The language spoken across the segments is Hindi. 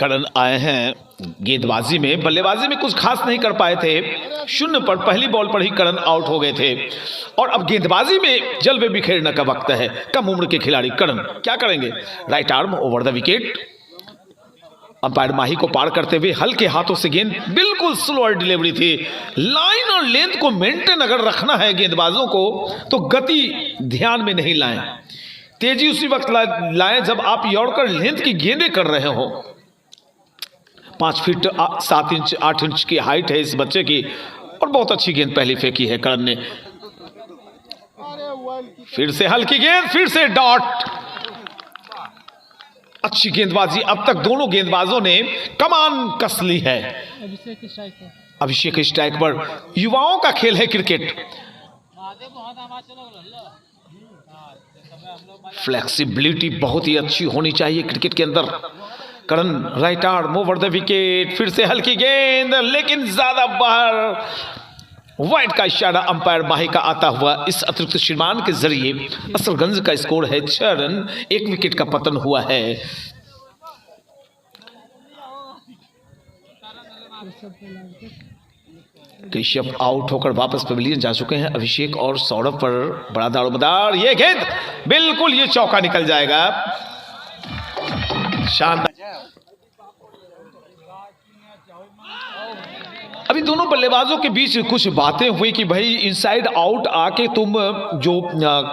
करण आए हैं गेंदबाजी में, बल्लेबाजी में कुछ खास नहीं कर पाए थे। 0 पर पहली बॉल पर ही करण आउट हो गए थे और अब गेंदबाजी में जलवे बिखेरने का वक्त है। कम उम्र के खिलाड़ी करण क्या करेंगे? Right arm over the wicket. Umpire Mahi को पार करते हुए हल्के हाथों से गेंद, बिल्कुल स्लोअर डिलीवरी थी। लाइन और लेंथ को मेंटेन अगर रखना है गेंदबाजों को तो गति ध्यान में नहीं लाएं, तेजी उसी वक्त लाएं जब आप यॉर्कर लेंथ की गेंदें कर रहे हो। 5 फीट 7 इंच 8 इंच की हाइट है इस बच्चे की और बहुत अच्छी गेंद पहली फेंकी है करण ने। फिर से हल्की गेंद, फिर से डॉट। अच्छी गेंदबाजी, अब तक दोनों गेंदबाजों ने कमान कस ली है। अभिषेक स्ट्राइक पर। युवाओं का खेल है क्रिकेट, फ्लेक्सिबिलिटी बहुत ही अच्छी होनी चाहिए क्रिकेट के अंदर। Karan right arm over the wicket, फिर से हल्की गेंद लेकिन ज्यादा बाहर। वाइड का इशारा अंपायर माही का आता हुआ। इस अतिरिक्त श्रीमान के जरिए असरगंज का स्कोर है 6 रन, 1 विकेट का पतन हुआ है। ऋषभ आउट होकर वापस पवेलियन जा चुके हैं। अभिषेक और सौरभ पर बड़ा दारोमदार, ये गेंद बिल्कुल, ये चौका निकल जाएगा। शानदार। अभी दोनों बल्लेबाजों के बीच कुछ बातें हुई कि भाई इनसाइड आउट आके तुम जो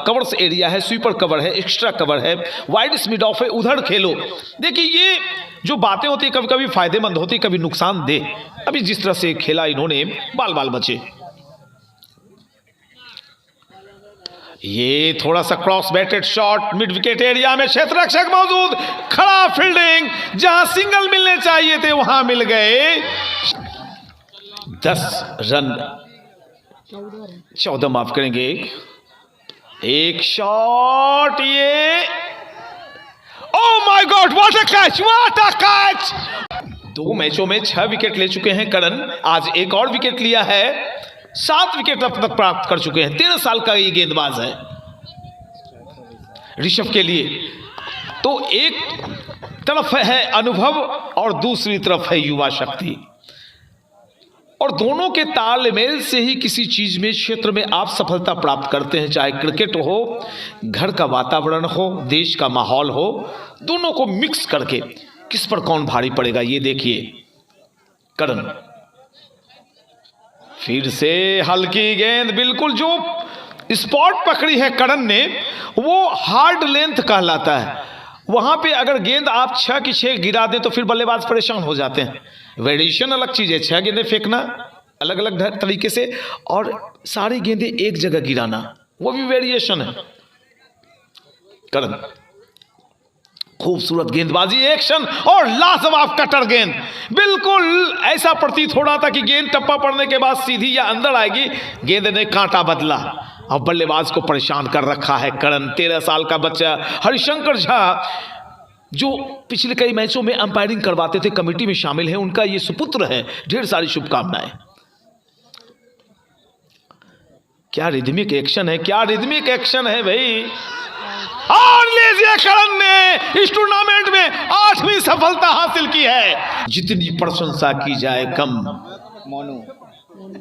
कवर्स एरिया है, स्वीपर कवर है, एक्स्ट्रा कवर है, वाइड मिड ऑफ है, उधर खेलो। देखिए ये जो बातें होती है कभी कभी फायदेमंद होती, कभी नुकसान दे। अभी जिस तरह से खेला इन्होंने, बाल बाल बचे। ये थोड़ा सा cross batted shot mid wicket area में, क्षेत्र रक्षक मौजूद, खड़ा फील्डिंग, जहां सिंगल मिलने चाहिए थे वहां मिल गए। 10 रन, 14 माफ करेंगे। एक शॉट, ये ओह my god, what a catch, what a catch. 2 मैचों में 6 विकेट ले चुके हैं करण, आज एक और विकेट लिया है। 7 विकेट अब तक प्राप्त कर चुके हैं। 13 साल का ये गेंदबाज है। ऋषभ के लिए तो एक तरफ है अनुभव और दूसरी तरफ है युवा शक्ति, और दोनों के तालमेल से ही किसी चीज में, क्षेत्र में आप सफलता प्राप्त करते हैं। चाहे क्रिकेट हो, घर का वातावरण हो, देश का माहौल हो, दोनों को मिक्स करके किस पर कौन भारी पड़ेगा ये देखिए। करण फिर से हल्की गेंद, बिल्कुल जो स्पॉट पकड़ी है करण ने वो हार्ड लेंथ कहलाता है। वहां पे अगर गेंद आप 6 की 6 गिरा दें तो फिर बल्लेबाज परेशान हो जाते हैं। वेरिएशन अलग चीज है, 6 गेंदें फेंकना अलग अलग तरीके से, और सारी गेंदें एक जगह गिराना वो भी वेरिएशन है। करण खूबसूरत गेंदबाजी, एक्शन और लाजवाब कटर गेंद। बिल्कुल ऐसा प्रतीत हो रहा था कि गेंद टप्पा पड़ने के बाद सीधी या अंदर आएगी, गेंद ने कांटा बदला और बल्लेबाज को परेशान कर रखा है करण। 13 साल का बच्चा हरिशंकर झा, जो पिछले कई मैचों में अंपायरिंग करवाते थे, कमेटी में शामिल है, उनका ये सुपुत्र है। ढेर सारी शुभकामनाएं। क्या रिदमिक एक्शन है, क्या रिदमिक एक्शन है भाई। और लीजिए, करण ने इस टूर्नामेंट में 8वीं सफलता हासिल की है। जितनी प्रशंसा की जाए कम।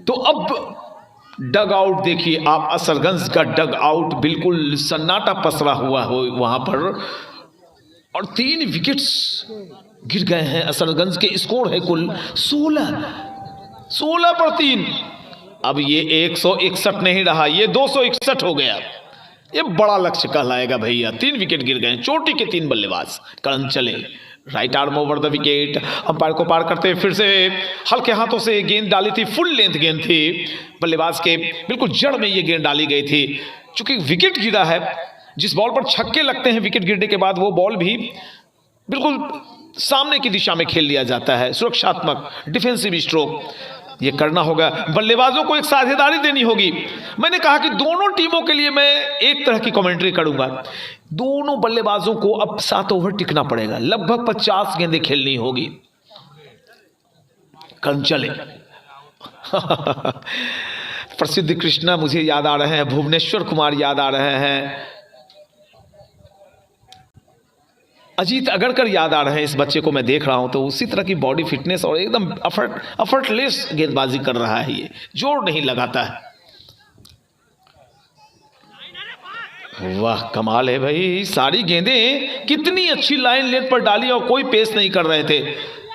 तो अब डग आउट देखिए आप, असरगंज का डग आउट, बिल्कुल सन्नाटा पसरा हुआ हो वहां पर, और 3 विकेट्स गिर गए हैं। असरगंज के स्कोर है कुल 16 पर 3। अब ये 161 नहीं रहा, ये 261 हो गया। ये बड़ा लक्ष्य कहलाएगा भैया। 3 विकेट गिर गए, चोटी के 3 बल्लेबाज। करण चले, right arm over the wicket, umpire को पार करते फिर से हल्के हाथों से गेंद डाली थी, फुल लेंथ गेंद थी, बल्लेबाज के बिल्कुल जड़ में ये गेंद डाली गई थी। चूंकि विकेट गिरा है, जिस बॉल पर छक्के लगते हैं विकेट गिरने के बाद, वो बॉल भी बिल्कुल सामने की दिशा में खेल लिया जाता है, सुरक्षात्मक डिफेंसिव स्ट्रोक। ये करना होगा, बल्लेबाजों को एक साझेदारी देनी होगी। मैंने कहा कि दोनों टीमों के लिए मैं एक तरह की कमेंट्री करूंगा। दोनों बल्लेबाजों को अब 7 ओवर टिकना पड़ेगा, लगभग 50 गेंदें खेलनी होगी। करण चले। प्रसिद्ध कृष्णा मुझे याद आ रहे हैं, भुवनेश्वर कुमार याद आ रहे हैं। अजीत अगरकर याद आ रहे हैं इस बच्चे को, मैं देख रहा हूं तो उसी तरह की बॉडी फिटनेस और एकदम अफर्टलेस गेंदबाजी कर रहा है, ये जोर नहीं लगाता है। वाह कमाल है भाई, सारी गेंदें कितनी अच्छी लाइन लेंथ पर डाली और कोई पेस नहीं कर रहे थे।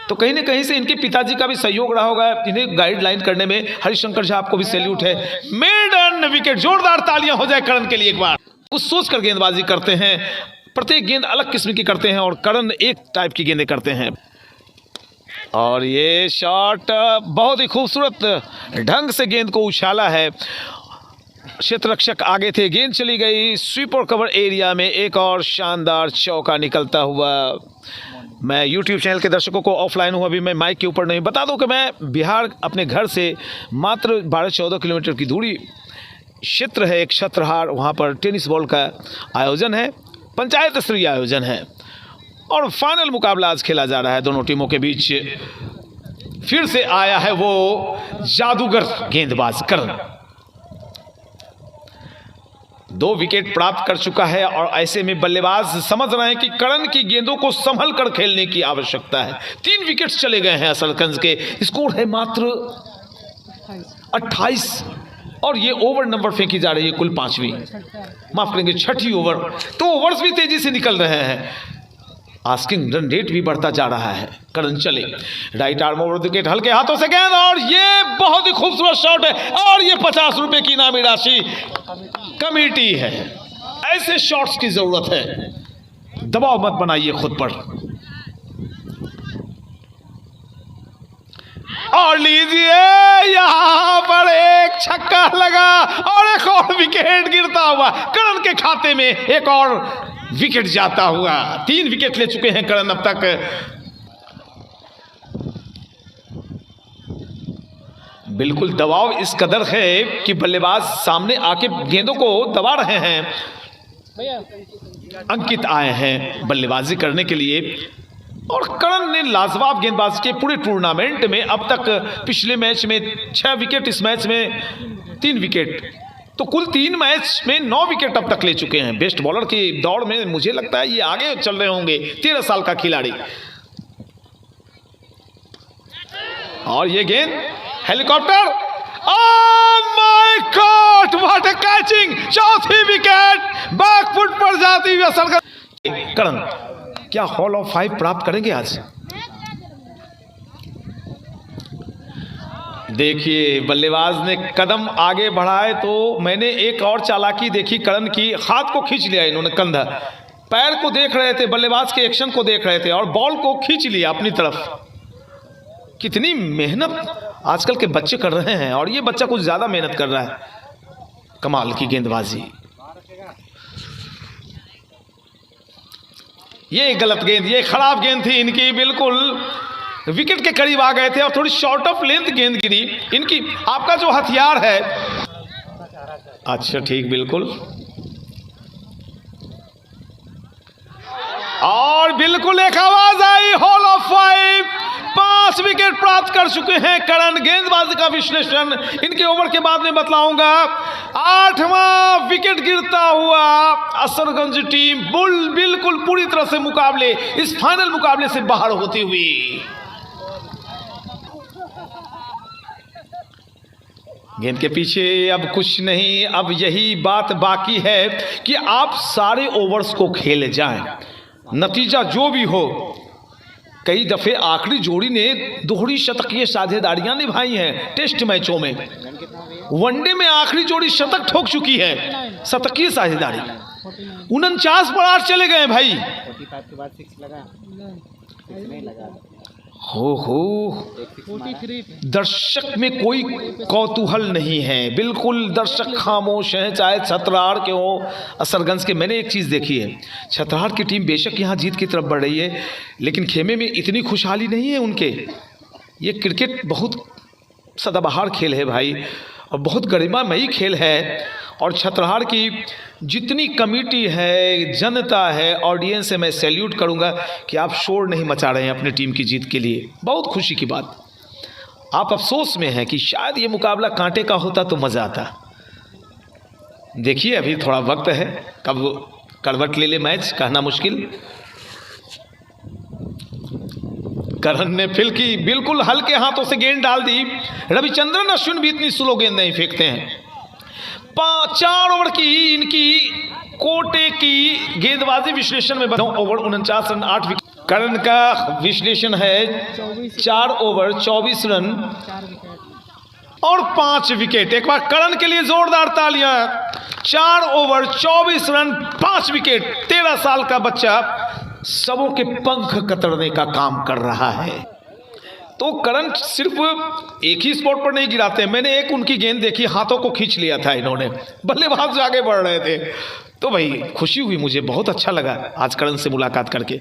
तो कहीं ना कहीं से इनके पिताजी का भी सहयोग रहा होगा इन्हें गाइडलाइन करने में। हरिशंकर झा आपको भी सैल्यूट है। मेडन विकेट, जोरदार तालियां हो जाए करण के लिए एक बार। कुछ सोच कर गेंदबाजी करते हैं, प्रत्येक गेंद अलग किस्म की करते हैं और करण एक टाइप की गेंदें करते हैं। और ये शॉट बहुत ही खूबसूरत ढंग से गेंद को उछाला है। क्षेत्ररक्षक आगे थे, गेंद चली गई स्वीपर कवर एरिया में। एक और शानदार चौका निकलता हुआ। मैं YouTube चैनल के दर्शकों को ऑफलाइन हूँ, अभी मैं माइक के ऊपर नहीं। बता दूं कि मैं बिहार अपने घर से मात्र 12-14 किलोमीटर की दूरी क्षेत्र है एक छत्रहार, वहाँ पर टेनिस बॉल का आयोजन है, पंचायत स्तरीय आयोजन है और फाइनल मुकाबला आज खेला जा रहा है दोनों टीमों के बीच। फिर से आया है वो जादूगर गेंदबाज करण, 2 विकेट प्राप्त कर चुका है और ऐसे में बल्लेबाज समझ रहे हैं कि करण की गेंदों को संभल कर खेलने की आवश्यकता है। 3 विकेट्स चले गए हैं असरगंज के, स्कोर है मात्र 28 और ये ओवर नंबर फेंकी जा रही है कुल 5वीं, माफ करेंगे 6ठी ओवर। तो ओवर्स भी तेजी से निकल रहे हैं, आस्किंग रन रेट भी बढ़ता जा रहा है। करण चले, राइट आर्म ओवर विकेट, हल्के हाथों से गेंद और ये बहुत ही खूबसूरत शॉट है और ये 50 रुपए की इनामी राशि कमेटी है। ऐसे शॉट्स की जरूरत है, दबाव मत बनाइए खुद पर। और लीजिए यहां पर एक छक्का लगा और एक और विकेट गिरता हुआ करण के खाते में, एक और विकेट जाता हुआ। 3 विकेट ले चुके हैं करण अब तक। बिल्कुल दबाव इस कदर है कि बल्लेबाज सामने आके गेंदों को दबा रहे हैं। अंकित आए हैं बल्लेबाजी करने के लिए और करण ने लाजवाब गेंदबाजी के पूरे टूर्नामेंट में अब तक। पिछले मैच में 6 विकेट, इस मैच में 3 विकेट, तो कुल 3 मैच में 9 विकेट अब तक ले चुके हैं। बेस्ट बॉलर की दौड़ में मुझे लगता है ये आगे चल रहे होंगे। 13 साल का खिलाड़ी। और ये गेंद helicopter, oh my god what a catching, 4थी विकेट बैकफुट पर जाती हुई असरगंज। करण क्या हॉल ऑफ 5 प्राप्त करेंगे आज? देखिए बल्लेबाज ने कदम आगे बढ़ाए तो मैंने एक और चालाकी देखी करण की, हाथ को खींच लिया इन्होंने कंधा, पैर को देख रहे थे, बल्लेबाज के एक्शन को देख रहे थे और बॉल को खींच लिया अपनी तरफ। कितनी मेहनत आजकल के बच्चे कर रहे हैं और ये बच्चा कुछ ज्यादा मेहनत कर रहा है। कमाल की गेंदबाजी। ये गलत गेंद, ये खराब गेंद थी इनकी, बिल्कुल विकेट के करीब आ गए थे और थोड़ी शॉर्ट ऑफ लेंथ गेंद गिरी इनकी। आपका जो हथियार है, अच्छा ठीक, बिल्कुल, और बिल्कुल एक आवाज आई हॉल ऑफ 5। 5 विकेट प्राप्त कर चुके हैं करण। गेंदबाजी का विश्लेषण इनके ओवर के बाद में बतलाऊंगा। 8वां विकेट गिरता हुआ असरगंज टीम बिल्कुल पूरी तरह से मुकाबले, इस फाइनल मुकाबले से बाहर होती हुई। गेंद के पीछे अब कुछ नहीं, अब यही बात बाकी है कि आप सारे ओवर्स को खेले जाएं, नतीजा जो भी हो। कई दफे आखिरी जोड़ी ने दोहरी शतकीय साझेदारियां निभाई हैं टेस्ट मैचों में। वनडे में आखिरी जोड़ी शतक ठोक चुकी है, शतकीय साझेदारी। 49 पर 8 चले गए भाई। 45 के बाद 6 लगा, नहीं लगा। हो दर्शक में कोई कौतूहल नहीं है, बिल्कुल दर्शक खामोश हैं, चाहे छतरहार के हो असरगंज के। मैंने एक चीज़ देखी है, छतरहार की टीम बेशक यहाँ जीत की तरफ बढ़ रही है, लेकिन खेमे में इतनी खुशहाली नहीं है उनके। ये क्रिकेट बहुत सदाबहार खेल है भाई और बहुत गरिमामयी खेल है। और छतरहार की जितनी कमेटी है, जनता है, ऑडियंस है, मैं सैल्यूट करूंगा कि आप शोर नहीं मचा रहे हैं अपनी टीम की जीत के लिए। बहुत खुशी की बात। आप अफसोस में हैं कि शायद ये मुकाबला कांटे का होता तो मज़ा आता। देखिए अभी थोड़ा वक्त है, कब करवट ले ले मैच कहना मुश्किल। करण ने फिल की, बिल्कुल हल्के हाथों से गेंद डाल दी। रविचंद्रन अश्विन भी इतनी स्लो गेंद नहीं फेंकते हैं। 4 ओवर की इनकी कोटे की गेंदबाजी विश्लेषण में 9 ओवर 49 रन 8 विकेट। करण का विश्लेषण है 4 ओवर 24 रन और 5 विकेट। एक बार करण के लिए जोरदार तालियां। 4 ओवर 24 रन 5 विकेट। 13 साल का बच्चा सबों के पंख कतरने का काम कर रहा है। तो करण सिर्फ एक ही स्पॉट पर नहीं गिराते। मैंने एक उनकी गेंद देखी, हाथों को खींच लिया था इन्होंने, बल्लेबाज आगे बढ़ रहे थे। तो भाई खुशी हुई, मुझे बहुत अच्छा लगा आज करण से मुलाकात करके।